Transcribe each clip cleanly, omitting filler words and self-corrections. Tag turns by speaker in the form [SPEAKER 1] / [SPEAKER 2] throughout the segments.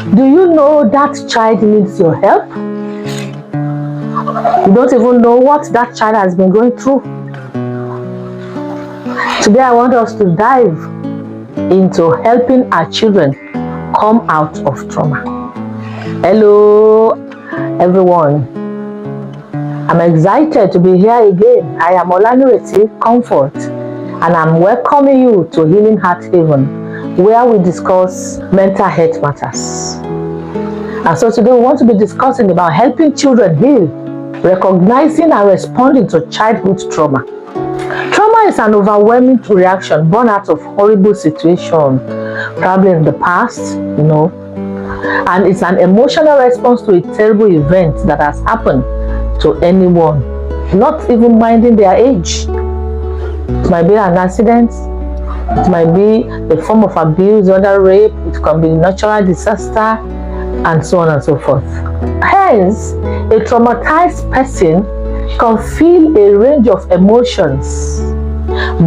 [SPEAKER 1] Do you know that child needs your help? You don't even know what that child has been going through. Today I want us to dive into helping our children come out of trauma. Hello everyone. I'm excited to be here again. I am Olanireti Comfort and I'm welcoming you to Healing Heart Haven, where we discuss mental health matters. And so today we want to be discussing about helping children heal, recognizing and responding to childhood trauma. Trauma is an overwhelming reaction born out of horrible situation, probably in the past, and it's an emotional response to a terrible event that has happened to anyone, not even minding their age. It might be an accident, it might be a form of abuse, other rape, it can be a natural disaster, and so on and so forth. Hence, a traumatized person can feel a range of emotions,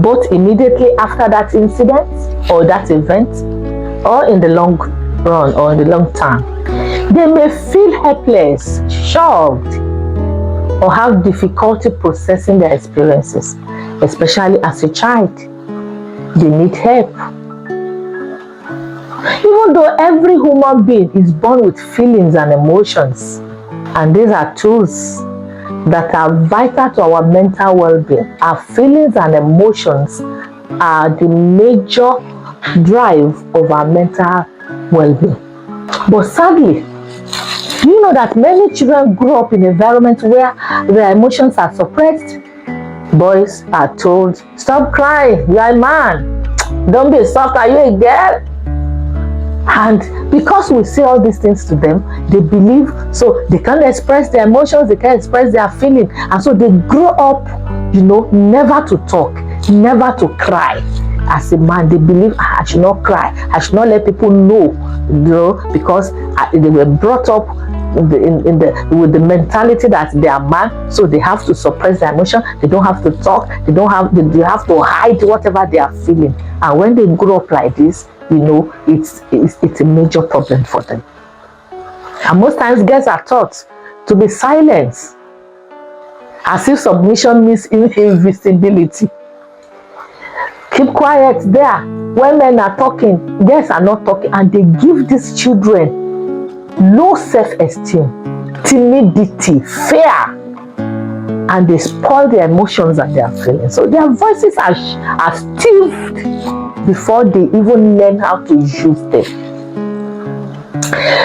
[SPEAKER 1] both immediately after that incident or that event, or in the long run or in the long term. They may feel helpless, shocked, or have difficulty processing their experiences, especially as a child. They need help. Even though every human being is born with feelings and emotions, and these are tools that are vital to our mental well-being, our feelings and emotions are the major drive of our mental well-being. But sadly, you know that many children grow up in an environment where their emotions are suppressed. Boys are told, stop crying, you are a man. Don't be soft, are you a girl? And because we say all these things to them, they believe, so they can't express their emotions, they can't express their feelings. And so they grow up, never to talk, never to cry. As a man, they believe, I should not cry, I should not let people know, because they were brought up with the mentality that they are man, so they have to suppress their emotion, they don't have to talk, they have to hide whatever they are feeling. And when they grow up like this, it's a major problem for them. And most times girls are taught to be silent, as if submission means invisibility. Keep quiet there. When men are talking, girls are not talking, and they give these children low self-esteem, timidity, fear, and they spoil their emotions and their feelings. So their voices are stifled before they even learn how to use them.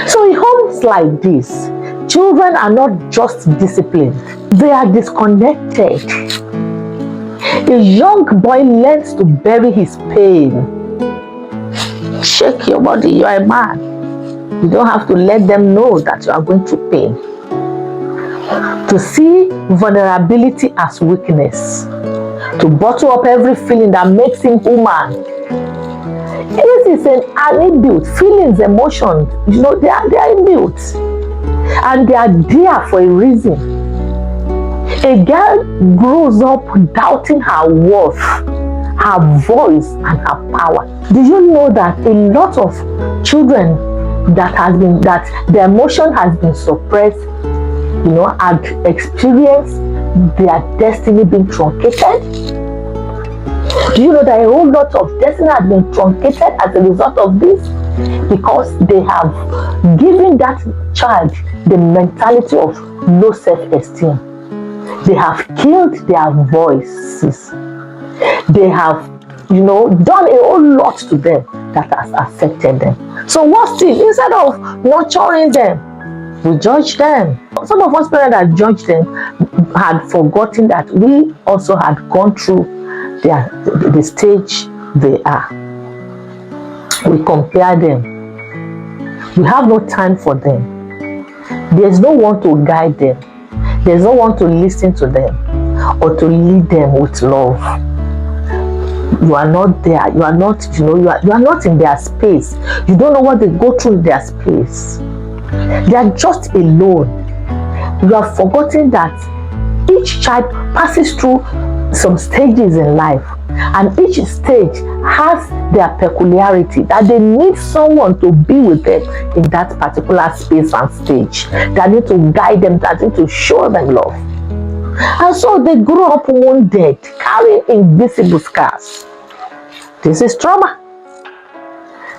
[SPEAKER 1] So in homes like this, children are not just disciplined, they are disconnected. A young boy learns to bury his pain. Shake your body, you are a man. You don't have to let them know that you are going through pain. To see vulnerability as weakness, to bottle up every feeling that makes him human. This is an inbuilt feelings, emotions. They are inbuilt, and they are there for a reason. A girl grows up doubting her worth, her voice, and her power. Do you know that a lot of children that their emotion has been suppressed, had experienced their destiny being truncated? Do you know that a whole lot of destiny has been truncated as a result of this? Because they have given that child the mentality of low self-esteem. They have killed their voices. They have, done a whole lot to them that has affected them. So what's it? Instead of nurturing them, we judge them. Some of us parents that judge them had forgotten that we also had gone through the stage they are. We compare them. We have no time for them. There's no one to guide them. There's no one to listen to them or to lead them with love. You are not there. You are not, you are not in their space. You don't know what they go through in their space. They are just alone. You have forgotten that each child passes through some stages in life, And each stage has their peculiarity, that they need someone to be with them in that particular space and stage. They need to guide them, that need to show them love. And so they grew up wounded, carrying invisible scars. This is trauma.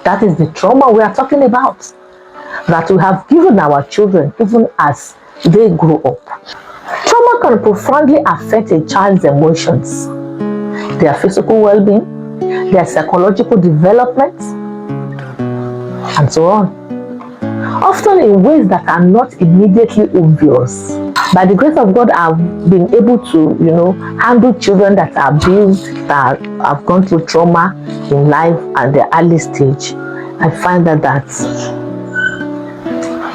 [SPEAKER 1] That is the trauma we are talking about, that we have given our children even as they grow up. Trauma can profoundly affect a child's emotions, their physical well-being, their psychological development, and so on. Often in ways that are not immediately obvious. By the grace of God, I've been able to, handle children that are abused, that have gone through trauma in life at the early stage. I find that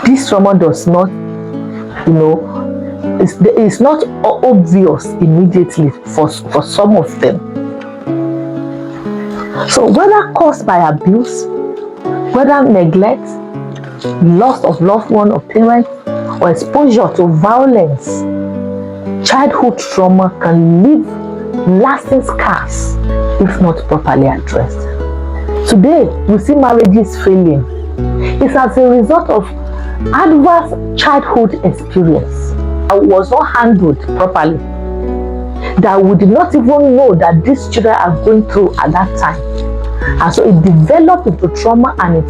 [SPEAKER 1] this trauma does not, it's not obvious immediately for some of them. So whether caused by abuse, whether neglect, loss of loved one or parent, or exposure to violence, childhood trauma can leave lasting scars if not properly addressed. Today, we see marriages failing. It's as a result of adverse childhood experience that was not handled properly, that we did not even know that these children are going through at that time. And so it developed into trauma, and it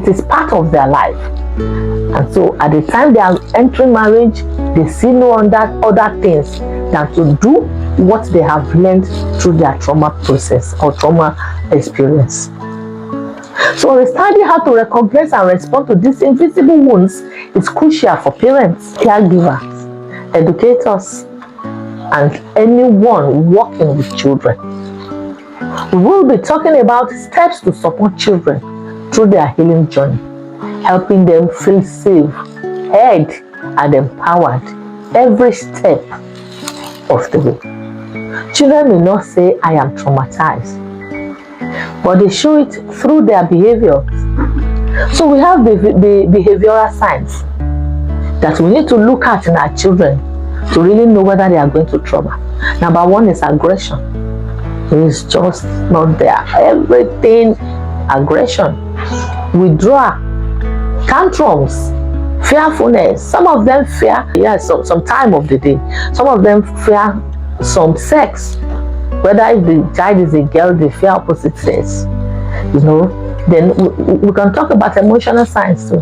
[SPEAKER 1] is part of their life. And so at the time they are entering marriage, they see no other things than to do what they have learned through their trauma process or trauma experience. So understanding how to recognize and respond to these invisible wounds is crucial for parents, caregivers, educators, and anyone working with children. We will be talking about steps to support children through their healing journey, helping them feel safe, heard, and empowered every step of the way. Children may not say, "I am traumatized," but they show it through their behavior. So we have the behavioral signs that we need to look at in our children to really know whether they are going through trauma. Number one is aggression. It's just not there. Everything aggression, withdrawal, tantrums, fearfulness. Some of them fear, some time of the day. Some of them fear some sex. Whether if the child is a girl, they fear opposite sex. Then we can talk about emotional signs too.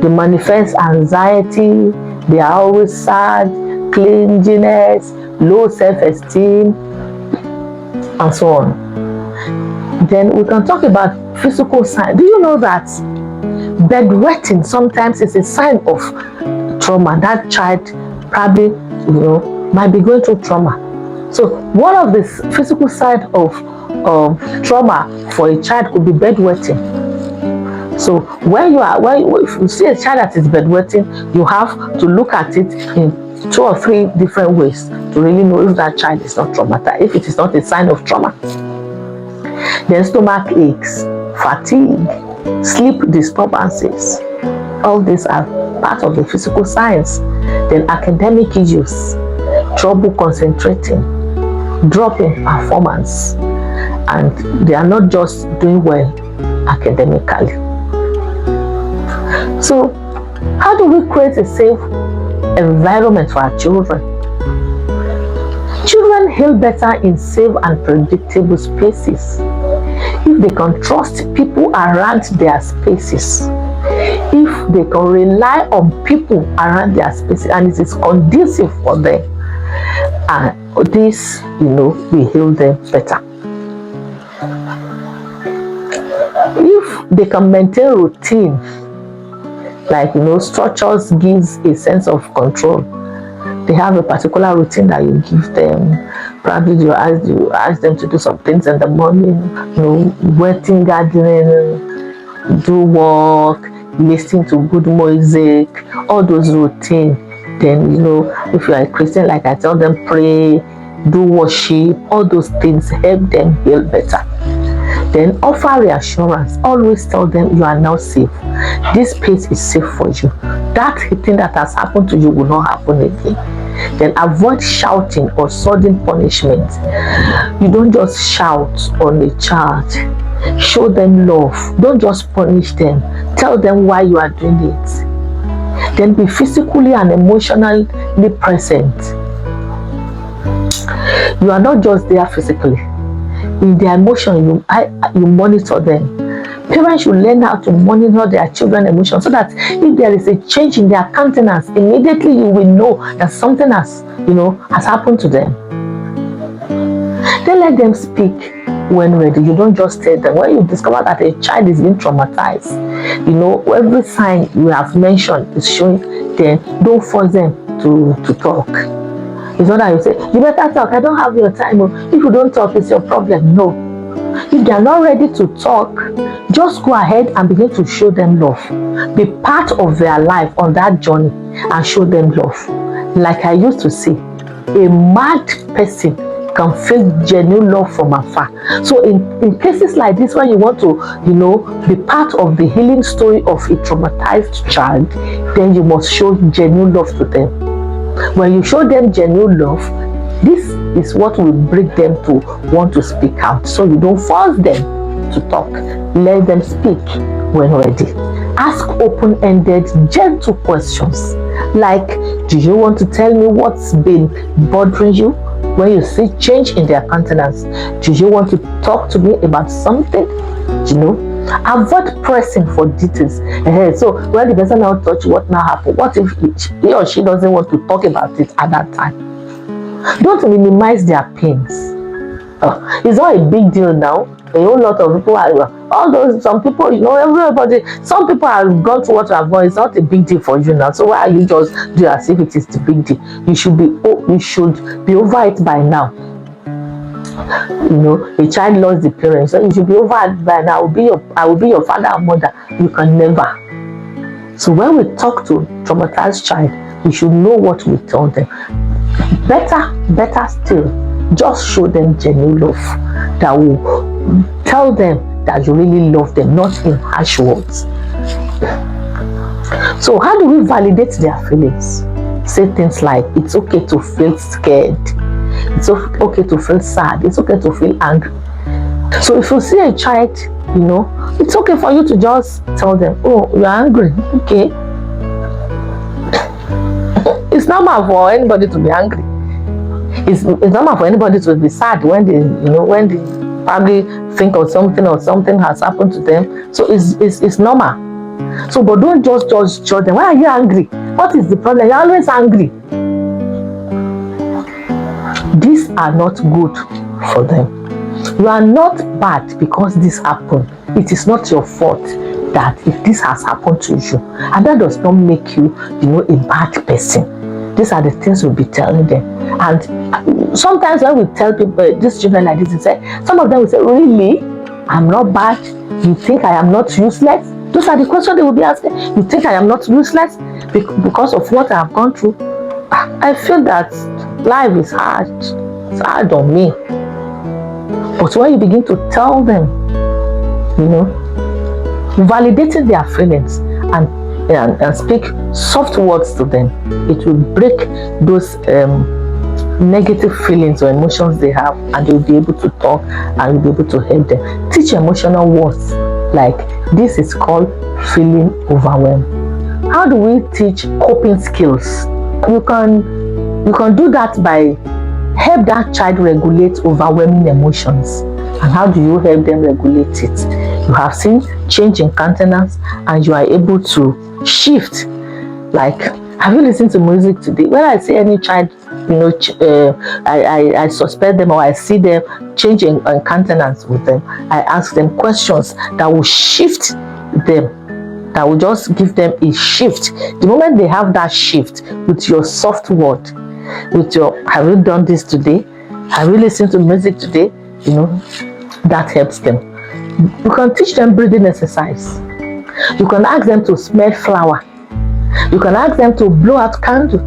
[SPEAKER 1] They manifest anxiety, they are always sad, clinginess, low self-esteem, and so on. Then we can talk about physical signs. Do you know that bedwetting sometimes is a sign of trauma? That child probably, might be going through trauma. So one of the physical signs of trauma for a child could be bedwetting. So if you see a child that is bedwetting, you have to look at it in 2 or 3 different ways to really know if that child is not traumatized, if it is not a sign of trauma. Then stomach aches, fatigue, sleep disturbances. All these are part of the physical signs. Then academic issues, trouble concentrating, drop in performance, and they are not just doing well academically. So how do we create a safe environment for our children? Children heal better in safe and predictable spaces if they can trust people around their spaces, if they can rely on people around their spaces and it is conducive for them, and this will heal them better. If they can maintain routine, like structures gives a sense of control. They have a particular routine that you give them. Probably you ask them to do some things in the morning, wetting, gardening, do work, listening to good music, all those routines. Then if you are a Christian, like I tell them, pray, do worship, all those things help them heal better. Then offer reassurance. Always tell them you are now safe. This space is safe for you. That thing that has happened to you will not happen again. Then avoid shouting or sudden punishment. You don't just shout on a child. Show them love. Don't just punish them. Tell them why you are doing it. Then be physically and emotionally present. You are not just there physically. In their emotion, you monitor them. Parents should learn how to monitor their children's emotions so that if there is a change in their countenance, immediately you will know that something has happened to them. Then let them speak when ready. You don't just tell them. When you discover that a child is being traumatized, every sign you have mentioned is showing, then don't force them to talk. It's not that you say, you better talk, I don't have your time. If you don't talk, it's your problem. No. If they are not ready to talk, just go ahead and begin to show them love. Be part of their life on that journey and show them love. Like I used to say, a mad person can feel genuine love from afar. So in cases like this, when you want to, be part of the healing story of a traumatized child, then you must show genuine love to them. When you show them genuine love, this is what will bring them to want to speak out. So you don't force them to talk. Let them speak when ready. Ask open-ended, gentle questions like, do you want to tell me what's been bothering you? When you see change in their countenance, do you want to talk to me about something? Avoid pressing for details. So when the person now touch, what now happened? What if he or she doesn't want to talk about it at that time? Don't minimize their pains. It's not a big deal now. A whole lot of people are, some people, everybody, some people have gone through what you have gone. It's not a big deal for you now. So why are you just do as if it is the big deal? You should be over it by now. A child lost the parents, so you should be over it by now. I will be your father or mother. You can never. So when we talk to traumatized child, we should know what we tell them. Better still, just show them genuine love that will tell them that you really love them, not in harsh words. So how do we validate their feelings? Say things like, it's okay to feel scared. It's okay to feel sad. It's okay to feel angry. So if you see a child, it's okay for you to just tell them, oh, you're angry. Okay. It's normal for anybody to be angry. It's normal for anybody to be sad when they probably think of something or something has happened to them. So it's normal. So, but don't just judge them. Why are you angry? What is the problem? You're always angry. These are not good for them. You are not bad because this happened. It is not your fault that if this has happened to you, and that does not make you, a bad person. These are the things we'll be telling them. And sometimes when we tell people, these children like this, some of them will say, really? I'm not bad? You think I am not useless? Those are the questions they will be asking. You think I am not useless because of what I have gone through? I feel that life is hard. It's hard on me. But when you begin to tell them, validating their feelings and speak soft words to them, it will break those negative feelings or emotions they have, and they will be able to talk and you'll be able to help them. Teach emotional words like, this is called feeling overwhelmed. How do we teach coping skills? You can do that by help that child regulate overwhelming emotions. And how do you help them regulate it? You have seen change in countenance and you are able to shift. Like, have you listened to music today? When I see any child, I suspect them or I see them changing in countenance with them, I ask them questions that will shift them, that will just give them a shift. The moment they have that shift with your soft word, with your, have you done this today? Have you listened to music today? That helps them. You can teach them breathing exercise. You can ask them to smell flower. You can ask them to blow out candle.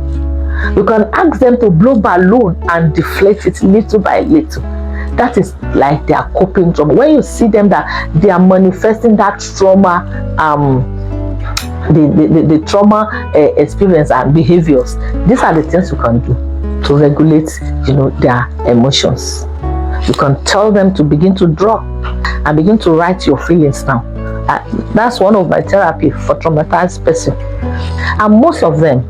[SPEAKER 1] You can ask them to blow balloon and deflate it little by little. That is like their coping trauma. When you see them that they are manifesting that trauma the trauma experience and behaviors. These are the things you can do to regulate, their emotions. You can tell them to begin to draw and begin to write your feelings now. That's one of my therapy for traumatized person. And most of them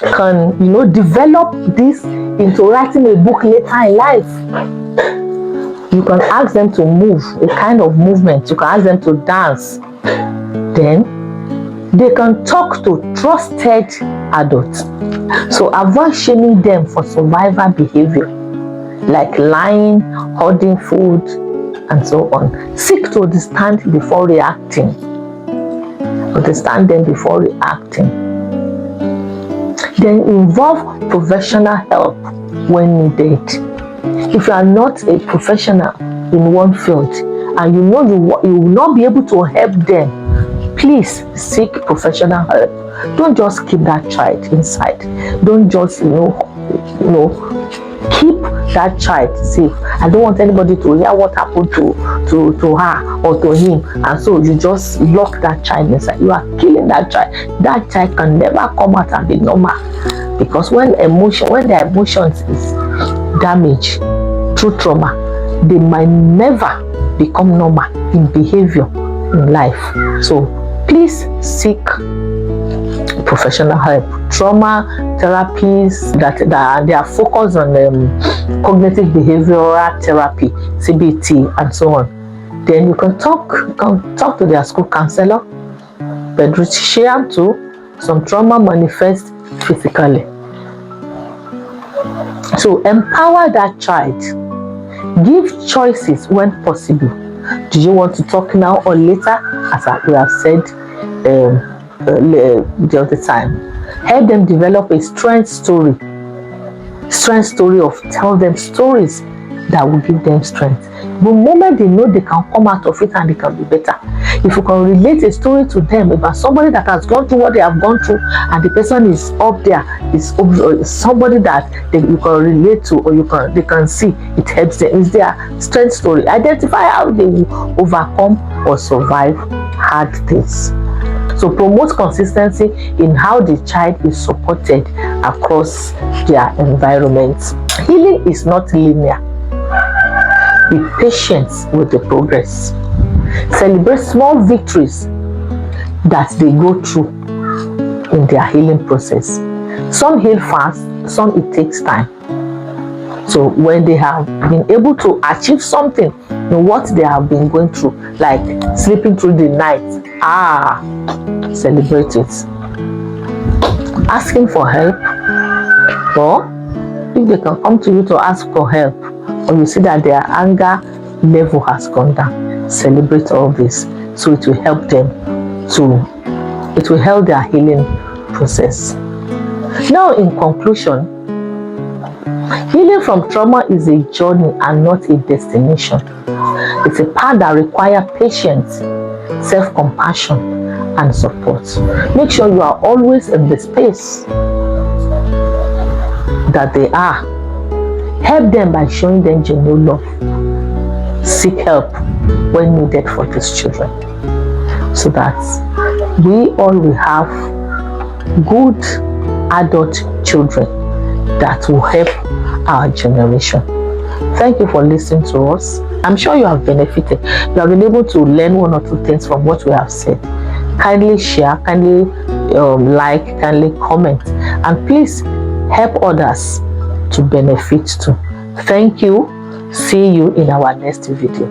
[SPEAKER 1] can, develop this into writing a book later in life. You can ask them to move, a kind of movement. You can ask them to dance. Then they can talk to trusted adults. So avoid shaming them for survival behavior, like lying, hoarding food, and so on. Seek to understand before reacting. Understand them before reacting. Then involve professional help when needed. If you are not a professional in one field and you will not be able to help them, please seek professional help. Don't just keep that child inside. Don't just keep that child safe. I don't want anybody to hear what happened to her or to him, and so you just lock that child inside. You are killing that child. That child can never come out and be normal, because when their emotions is damaged through trauma, they might never become normal in behavior in life. So please seek professional help. Trauma therapies that they are focused on cognitive behavioral therapy, CBT, and so on. Then you can talk to their school counselor, pediatrician too. Some trauma manifests physically. So empower that child. Give choices when possible. Do you want to talk now or later? As we have said the other time. Help them develop a strength story of tell them stories that will give them strength. The moment they know, they can come out of it and they can be better. If you can relate a story to them about somebody that has gone through what they have gone through, and the person is up there, is somebody that you can relate to, or they can see, it helps them. It's their strength story. Identify how they will overcome or survive hard things. So promote consistency in how the child is supported across their environment. Healing is not linear. Be patient with the progress. Celebrate small victories that they go through in their healing process. Some heal fast, some it takes time. So when they have been able to achieve something in what they have been going through, like sleeping through the night, celebrate it. Asking for help, or if they can come to you to ask for help, or you see that their anger level has gone down, celebrate all this, so it will help them it will help their healing process. Now, in conclusion, healing from trauma is a journey and not a destination. It's a path that requires patience, self-compassion, and support. Make sure you are always in the space that they are. Help them by showing them genuine love. Seek help when needed for these children, so that we all will have good adult children that will help our generation. Thank you for listening to us. I'm sure you have benefited. You have been able to learn one or two things from what we have said. Kindly share, kindly like, kindly comment, and please help others to benefit too. Thank you. See you in our next video.